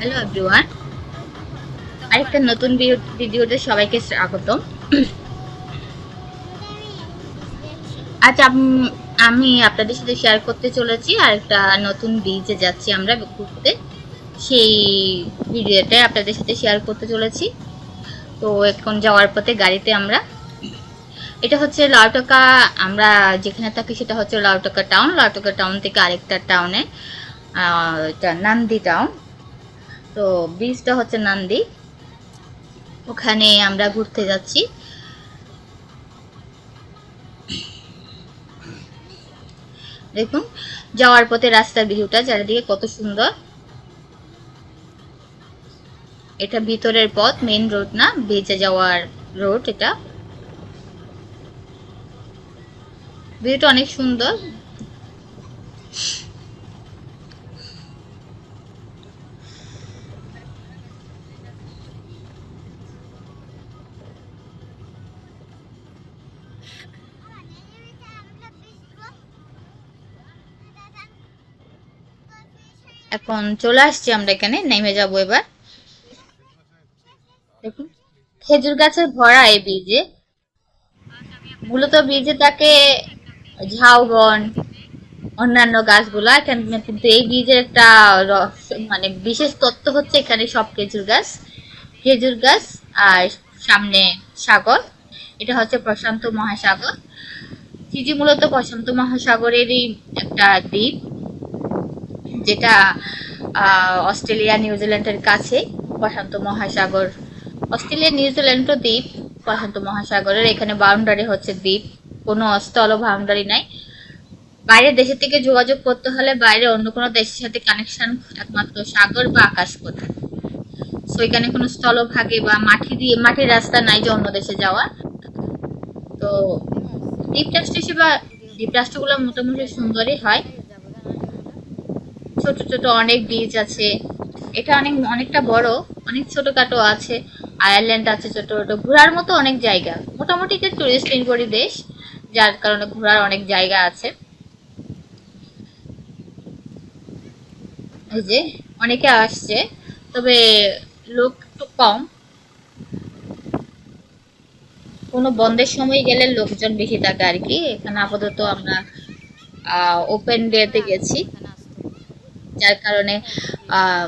Hello everyone, আরেকটা নতুন ভিডিওতে সবাইকে স্বাগতম। আজ আমি আপনাদের সাথে শেয়ার করতে চলেছি আরেকটা নতুন বিচে যাচ্ছি আমরা ঘুরতে। সেই ভিডিওটা আপনাদের সাথে শেয়ার করতে চলেছি। তো এখন যাওয়ার পথে গাড়িতে আমরা, এটা হচ্ছে লাউটকা। আমরা যেখানে থাকি সেটা হচ্ছে লাউটকা টাউন। লাউটকা টাউন থেকে আরেকটা টাউনে, এটা নান্দি টাউন। তো বিচটা হচ্ছে নান্দি, ওখানে আমরা ঘুরতে যাচ্ছি। দেখুন যাওয়ার পথে রাস্তার ভিউটা চারিদিকে কত সুন্দর। এটা ভিতরের পথ, মেইন রোড না, বেঁচে যাওয়ার রোড। এটা ভিউটা অনেক সুন্দর। এখন চলে আসছি আমরা, এখানে নেমে যাব এবার। দেখুন খেজুর গাছের ভরা এই ব্রিজে। মূলত ব্রিজে থাকে ঝাউবন, অন্যান্য গাছগুলা এখানে, কিন্তু এই বীজের একটা মানে বিশেষ তত্ত্ব হচ্ছে এখানে সব খেজুর গাছ। খেজুর গাছ আর সামনে সাগর, এটা হচ্ছে প্রশান্ত মহাসাগর। ফিজি মূলত প্রশান্ত মহাসাগরেরই একটা দ্বীপ, যেটা অস্ট্রেলিয়া নিউজিল্যান্ডের কাছে। প্রশান্ত মহাসাগর, অস্ট্রেলিয়া নিউজিল্যান্ড তো দ্বীপ, প্রশান্ত মহাসাগরের এখানে বাউন্ডারি হচ্ছে দ্বীপ, কোনো স্থল বাউন্ডারি নাই। বাইরের দেশের থেকে যোগাযোগ করতে হলে বাইরে অন্য কোনো দেশের সাথে কানেকশন একমাত্র সাগর বা আকাশপথে। সো এখানে কোনো স্থলভাগে বা মাটির রাস্তা নাই যে অন্য দেশে যাওয়া। তো দ্বীপরাষ্ট্র হিসেবে দ্বীপরাষ্ট্রগুলো মোটামুটি সুন্দরই হয়। ছোট ছোট অনেক বিচ আছে। এটা অনেকটা বড়, অনেক ছোটখাটো আছে। আয়ারল্যান্ড আছে ছোট ছোট, ঘোরার মতো অনেক জায়গা। মোটামুটি এটা টুরিস্ট নির্ভরই দেশ, যার কারণে ঘোরার অনেক জায়গা আছে। এই যে অনেকে আসছে, তবে লোক একটু কম। কোনো বন্ধের সময় গেলে লোকজন বেশি থাকে আর কি। এখানে আপাতত আমরা ওপেন ডেতে গেছি, যার কারণে আহ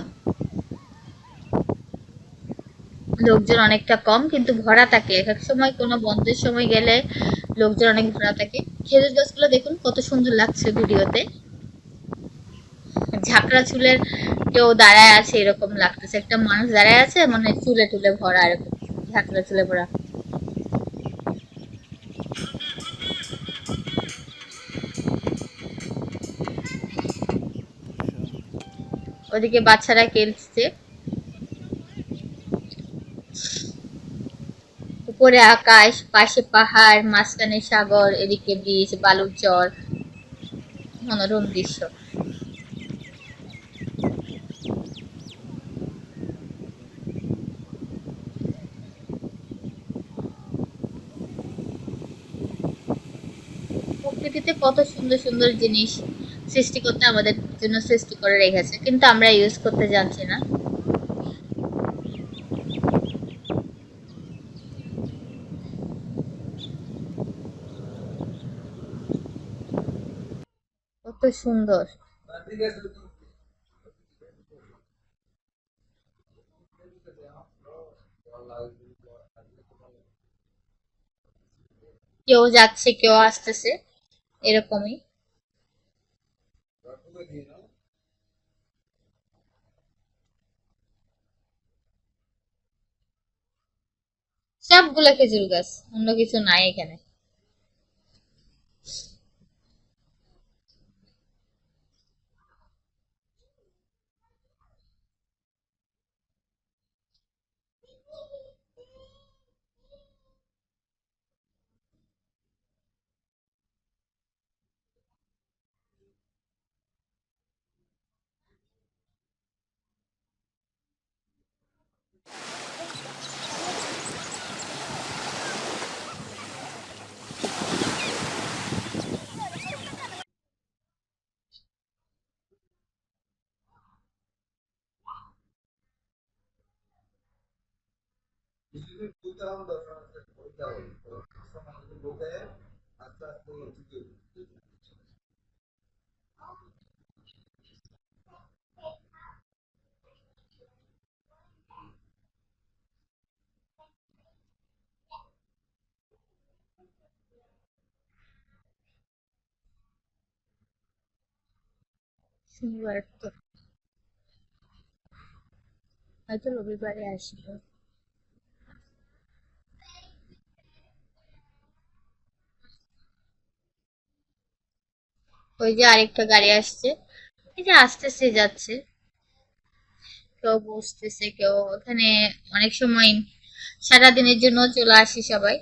লোকজন অনেকটা কম, কিন্তু ভরা থাকে। এক এক সময় কোনো বন্ধের সময় গেলে লোকজন অনেক ভরা থাকে। খেজুর গাছগুলো দেখুন কত সুন্দর লাগছে ভিডিওতে। ঝাঁকড়া চুলের কেউ দাঁড়ায় আছে এরকম লাগতেছে, একটা মানুষ দাঁড়ায় আছে মানে চুলে টুলে ভরা এরকম, ঝাঁকড়া চুলে ভরা। ওদিকে বাচ্চারা খেলছে, উপরে আকাশ, পাশে পাহাড়, মাঝখানে সাগর, এদিকে বিচ, বালুর চর, মনোরম দৃশ্য। প্রকৃতিতে কত সুন্দর সুন্দর জিনিস সৃষ্টি করতে আমাদের জন্য সৃষ্টি করে রেখেছে, কিন্তু আমরা ইউজ করতে জানছি না। কত সুন্দর। কেউ যাচ্ছে কেউ আসতেছে, এরকমই। সবগুলো খেজুর গাছ, অন্য কিছু নাই এখানে। শনিবার তো হয়তো রবিবারে আসবো। ওই যে আরেকটা গাড়ি আসছে, এই যে আসতেছে যাচ্ছে, কেউ বসতেছে, কেউ ওখানে। অনেক সময় সারাদিনের জন্য চলে আসি সবাই।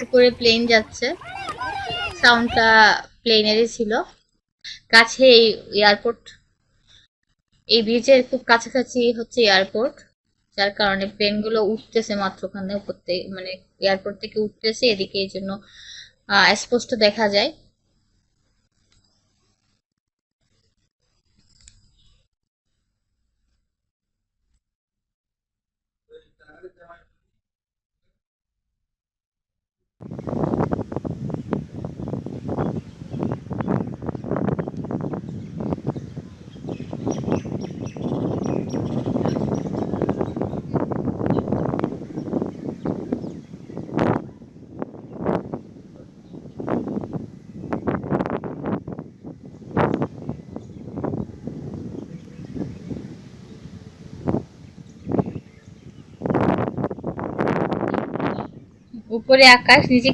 উপরে প্লেন যাচ্ছে, সাউন্ডটা প্লেনেরই ছিল। কাছে এয়ারপোর্ট, এই ব্রিজের খুব কাছাকাছি হচ্ছে এয়ারপোর্ট, যার কারণে প্লেন গুলো উঠতেছে মাত্র ওখানে উপর থেকে, মানে এয়ারপোর্ট থেকে উঠতেছে এদিকে, এই জন্য স্পষ্ট দেখা যায়। উপরে আকাশ, নিচে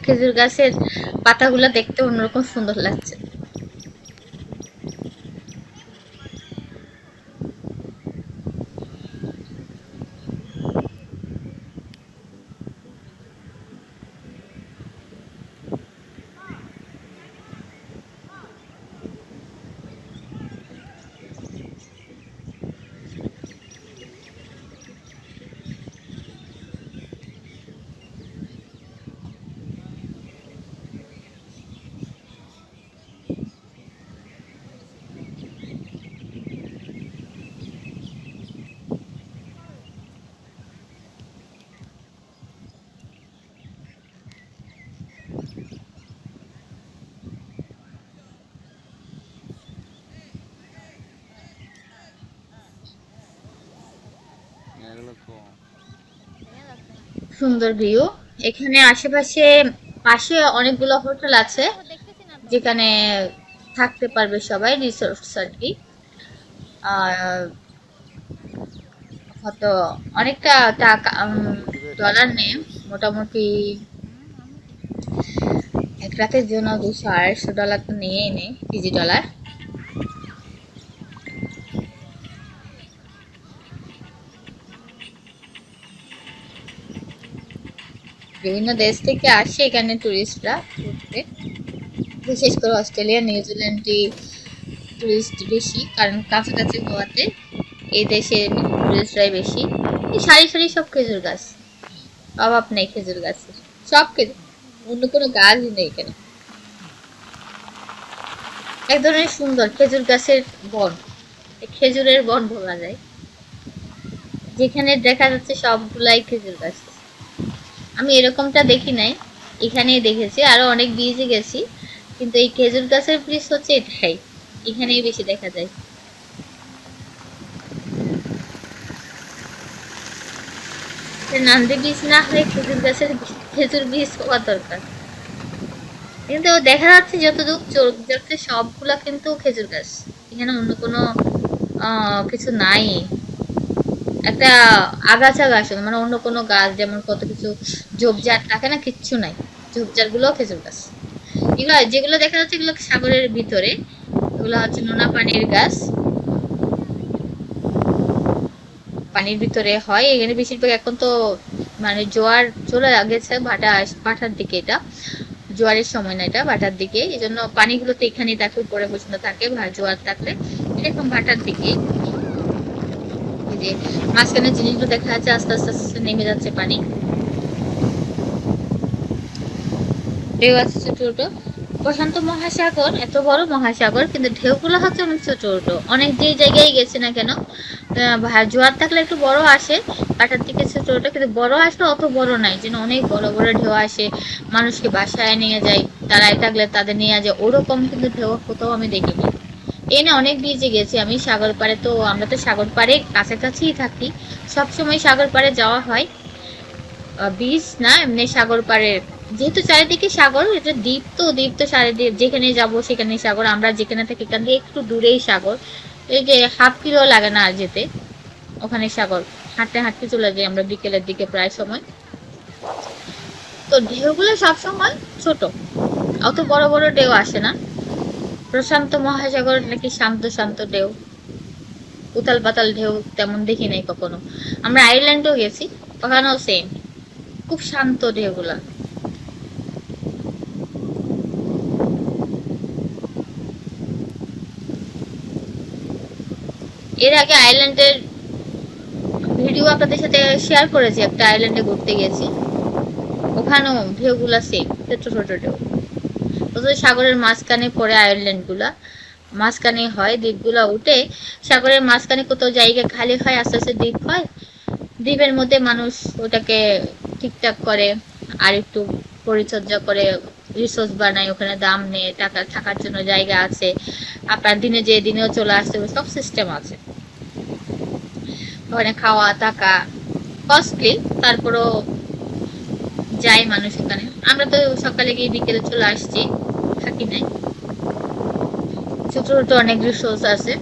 খেজুর গাছের পাতাগুলো দেখতে অন্যরকম সুন্দর লাগছে। সুন্দর ভিউ। এখানে আশেপাশে, পাশে অনেকগুলো হোটেল আছে যেখানে থাকতে পারবে সবাই, রিসোর্টস আর কি। আর হয়তো অনেকটা টাকা, ডলার নেই, মোটামুটি এক রাতের জন্য 200-250 তো নিয়েই নেই, পিজি ডলার। বিভিন্ন দেশ থেকে আসে এখানে টুরিস্টরা ঘুরতে, বিশেষ করে অস্ট্রেলিয়া নিউজিল্যান্ডে টুরিস্ট বেশি, কারণ কাছাকাছি হওয়াতে এই দেশে টুরিস্টরাই বেশি। এই সারি সারি সব খেজুর গাছ, অভাব নেই খেজুর গাছের, সব খেজুর, অন্য কোনো গাছই নেই এখানে। এক ধরনের সুন্দর খেজুর গাছের বন, এই খেজুরের বন বলা যায়, যেখানে দেখা যাচ্ছে সবগুলাই খেজুর গাছ। আমি এরকমটা দেখি নাই, এখানেই দেখেছি, আরো অনেক ব্রিজে গেছি, কিন্তু এই খেজুর গাছের ব্রিজ হচ্ছে এটাই, এখানেই বেশি দেখা যায়। নান্দে বীজ না হয়ে খেজুর গাছের খেজুর বীজ হওয়া দরকার। কিন্তু দেখা যাচ্ছে যতদূর চোখ যাচ্ছে সবগুলা কিন্তু খেজুর গাছ, এখানে অন্য কোনো কিছু নাই। একটা আগাছা গাছ, মানে অন্য কোনো গাছ যেমন কত কিছু ঝোপঝাড় থাকে না, কিচ্ছু নাই। ঝোপঝাড় গুলো খেজুর গাছ। এগুলো যেগুলো দেখা যাচ্ছে এগুলো সাগরের ভিতরে, এগুলো হচ্ছে নোনা পানির গাছ, পানির ভিতরে হয় এখানে বেশিরভাগ। এখন তো মানে জোয়ার চলে গেছে, ভাটার দিকে, এটা জোয়ারের সময় না, এটা ভাটার দিকে, এই জন্য পানিগুলো তো এখানেই থাকে, উপরে পর্যন্ত থাকে, জোয়ার থাকলে এরকম ভাটার দিকে। এই যে মাঝখানে জিনিসগুলো দেখা যাচ্ছে আস্তে আস্তে আস্তে নেমে যাচ্ছে পানি, ঢেউ আছে ছোট ছোট। প্রশান্ত মহাসাগর এত বড় মহাসাগর, কিন্তু ঢেউগুলো হচ্ছে অনেক ছোট ছোট। অনেক যে জায়গায় গেছে না কেন, জোয়ার থাকলে একটু বড় আসে, কাটার দিকে ছোট ছোট, কিন্তু বড় আসলে অত বড় নাই যেন অনেক বড় বড় ঢেউ আসে, মানুষকে বাসায় নিয়ে যায়, তারাই থাকলে তাদের নিয়ে যায়, ওরকম কিন্তু ঢেউ কোথাও আমি দেখিনি। এই না অনেক বিচে গেছি আমি সাগর পাড়ে, তো আমরা তো সাগর পাড়ে কাছাকাছিই থাকি, সব সময় সাগর পাড়ে যাওয়া হয়। বিচ না, এমনি সাগর পাড়ে, যেহেতু চারিদিকে সাগর, এটা দ্বীপ, তো দ্বীপ তো চারিদিকে, যেখানে যাব সেখানে সাগর, আমরা যেখানে থাকি এখান থেকে একটু দূরেই সাগর, এই যে 1/2 কিলো লাগে না আর যেতে, ওখানে সাগর, হাঁটতে হাঁটতে চলে যাই আমরা বিকেলের দিকে প্রায় সময়। তো ঢেউগুলো সবসময় ছোট, অত বড় বড় ঢেউ আসে না। প্রশান্ত মহাসাগর নাকি শান্ত শান্ত ঢেউ, উতাল পাতাল ঢেউ তেমন দেখি নাই কখনো। আমরা আয়ারল্যান্ডও গেছি, ওখানেও সেম, খুব শান্ত ঢেউগুলা। এর আগে আয়ারল্যান্ডের ভিডিও আপনাদের সাথে শেয়ার করেছি, একটা আয়ারল্যান্ডে ঘুরতে গেছি, ওখানেও ঢেউগুলা সেম, ছোট ছোট ঢেউ। অথচ সাগরের মাঝখানে পড়ে আয়ারল্যান্ড গুলা, মাঝখানে হয় দ্বীপগুলা উঠে, সাগরের মাঝখানে কোথাও জায়গা খালি হয়, আস্তে আস্তে দ্বীপ হয়, দ্বীপের মধ্যে মানুষ ওটাকে ঠিকঠাক করে, আর একটু পরিচর্যা করে, রিসোর্স বানায়, ওখানে দাম নেয়, টাকা থাকার জন্য জায়গা আছে, আপনার দিনে যে দিনেও চলে আসতে হবে, সব সিস্টেম আছে ওখানে, খাওয়া থাকা কস্টলি, তারপরও যায় মানুষ ওখানে। আমরা তো সকালে গিয়ে বিকেলে চলে আসছি, থাকি নাই। ছোট ছোট অনেক রিসোর্স আছে।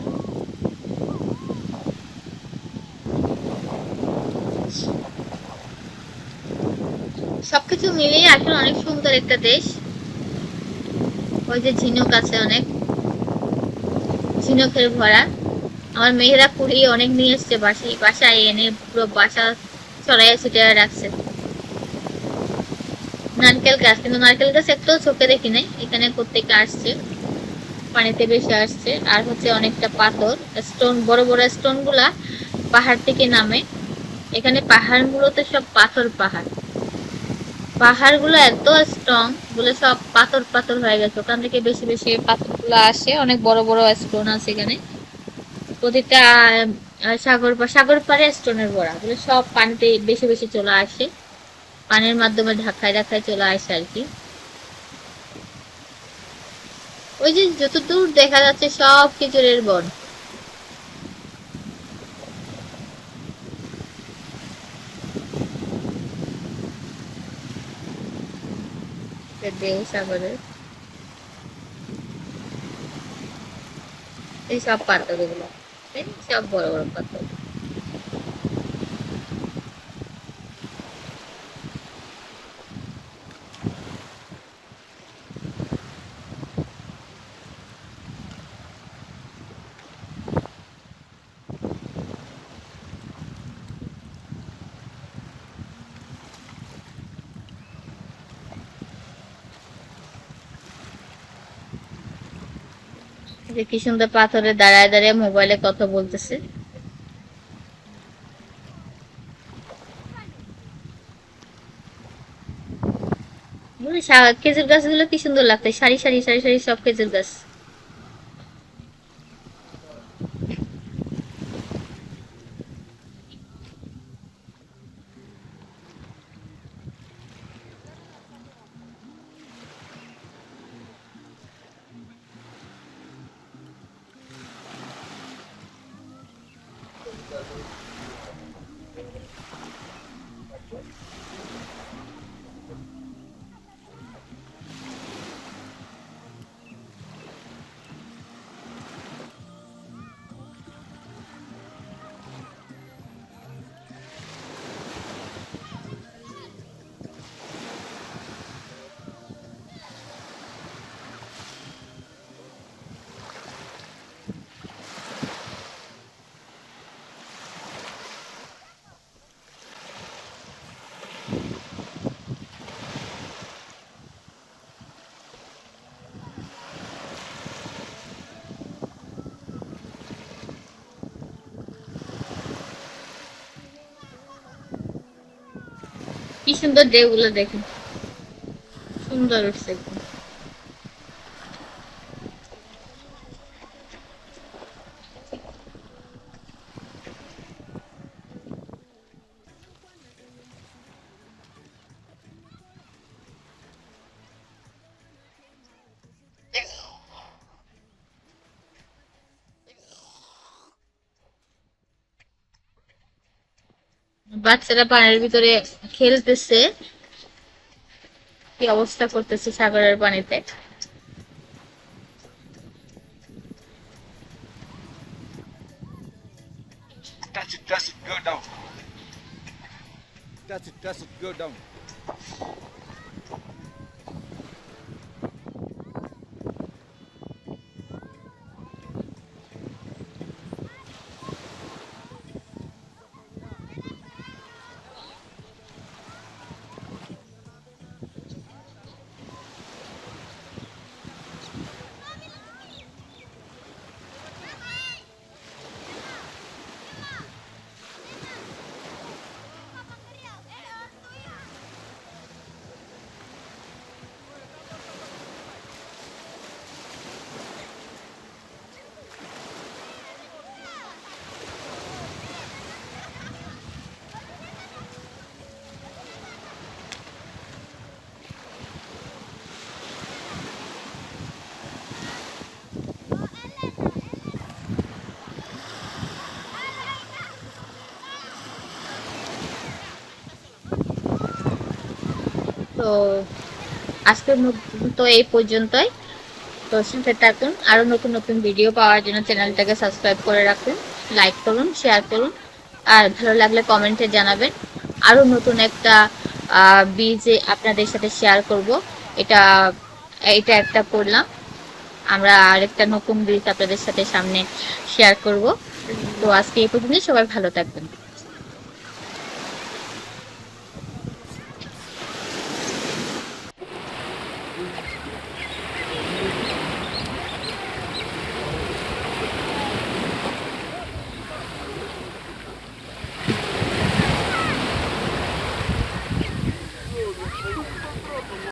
সবকিছু মিলিয়ে আসলে অনেক সুন্দর একটা দেশ। ওই যে ঝিনুক আছে অনেক, ঝিনুকের ভরা। আমার মেয়েরা কুড়িয়ে অনেক নিয়ে এসছে, বাসায় এনে পুরো বাসা ছড়াইয়া ছিটিয়ে রাখছে। নারকেল গাছ, কিন্তু নারকেল গাছ একটাও চোখে দেখি নাই, এখানে কোত্থেকে আসছে, পানিতে বেশি আসছে। আর হচ্ছে অনেকটা পাথর, স্টোন, বড় বড় স্টোন গুলা পাহাড় থেকে নামে। এখানে পাহাড় গুলোতে সব পাথর, পাহাড়, পাহাড় গুলো এত স্ট্রং, বলে সব পাথর পাথর হয়ে গেছে, ওখান থেকে বেশি বেশি পাথর গুলো আসে, অনেক বড় বড় স্টোন আছে এখানে। প্রতিটা সাগর পাড়ে স্টোনের ভরা, বলে সব পানিতে বেশি বেশি চলে আসে, পানির মাধ্যমে ঢাকায় ঢাকায় চলে আসে আর কি। ওই যে যতদূর দেখা যাচ্ছে সব খেজুরের বন। ঢেউ সাগরের, এই সব পাথর গুলো, সব বড় বড় পাথর। যে কি সুন্দর পাথরে দাঁড়ায় দাঁড়িয়ে মোবাইলে কথা বলতেছে। খেজুর গাছগুলো কি সুন্দর লাগছে, সারি সারি সারি সারি সব খেজুর গাছ। কি সুন্দর ঢেউ গুলো দেখেন, সুন্দর উঠছে একদম। বাচ্চারা পানির ভিতরে খেলতেছে, কি অবস্থা করতেছে সাগরের পানিতে। Touch it, go down. Touch it, go down. তো আজকের মতো এই পর্যন্তই। তো সাথে থাকুন, আরো নতুন নতুন ভিডিও পাওয়ার জন্য চ্যানেলটাকে সাবস্ক্রাইব করে রাখুন, লাইক করুন, শেয়ার করুন, আর ভালো লাগলে কমেন্টে জানাবেন। আরো নতুন একটা বীজ আপনাদের সাথে শেয়ার করব। এটা এটা একটা করলাম, আমরা আরেকটা নতুন বীজ আপনাদের সাথে সামনে শেয়ার করব। তো আজকে এই পর্যন্তই, সবাই ভালো থাকবেন।